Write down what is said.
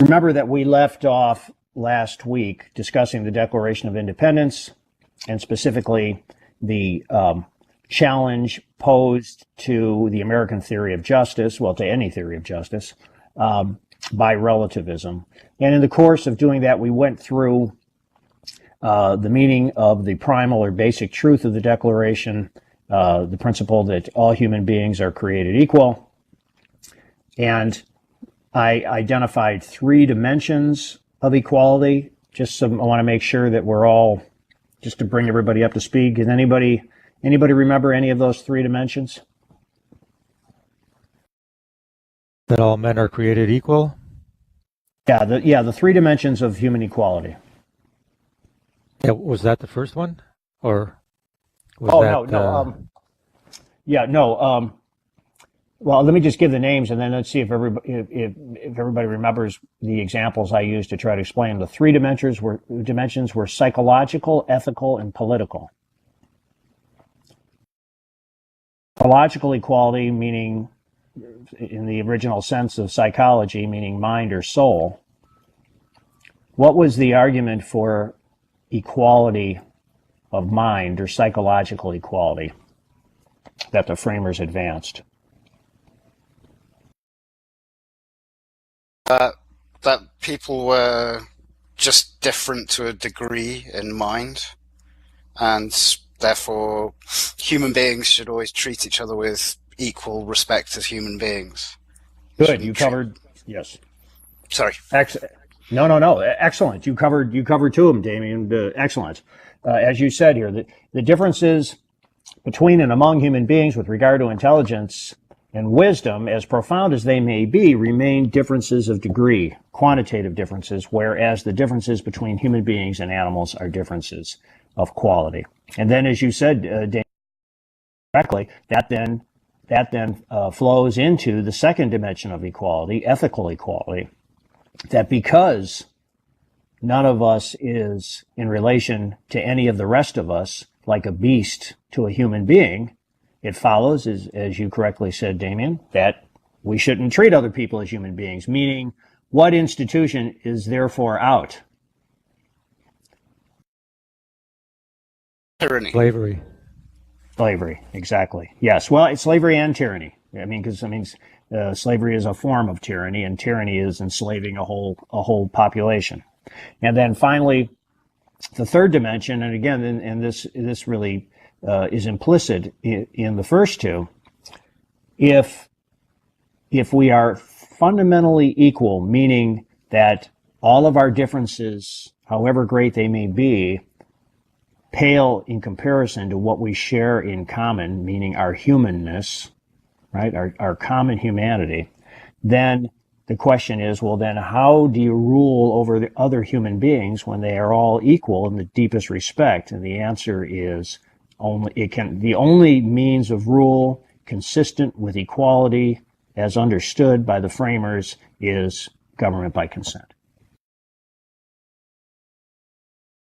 Remember that we left off last week discussing the Declaration of Independence and specifically the challenge posed to the American theory of justice, well, to any theory of justice, by relativism. And in the course of doing that, we went through the meaning of the primal or basic truth of the Declaration, the principle that all human beings are created equal. And I identified 3 dimensions of equality. I want to make sure that we're all, just to bring everybody up to speed. Can anybody remember any of those 3 dimensions? That all men are created equal? Yeah, the 3 dimensions of human equality. Yeah, was that the first one? Or was well, let me just give the names and then let's see if everybody remembers the examples I used to try to explain. The 3 dimensions were psychological, ethical, and political. Psychological equality, meaning in the original sense of psychology, meaning mind or soul. What was the argument for equality of mind or psychological equality that the framers advanced? That people were just different to a degree in mind, and therefore human beings should always treat each other with equal respect as human beings. Good, you covered, yes. Sorry. No. Excellent. You covered 2 of them, Damien. Excellent. As you said here, the differences between and among human beings with regard to intelligence and wisdom, as profound as they may be, remain differences of degree, quantitative differences, whereas the differences between human beings and animals are differences of quality. And then, as you said, Damien, correctly, that then flows into the 2nd dimension of equality, ethical equality, that because none of us is in relation to any of the rest of us like a beast to a human being, it follows, as you correctly said, Damien, that we shouldn't treat other people as human beings, meaning what institution is therefore out? Tyranny. Slavery, exactly. Yes, well, it's slavery and tyranny. Because slavery is a form of tyranny, and tyranny is enslaving a whole population. And then finally, the 3rd dimension, and again, and this really is implicit in the first 2. If we are fundamentally equal, meaning that all of our differences, however great they may be, pale in comparison to what we share in common, meaning our humanness, right? Our common humanity, then the question is, well, then how do you rule over the other human beings when they are all equal in the deepest respect? And the answer is the only means of rule consistent with equality as understood by the framers is government by consent.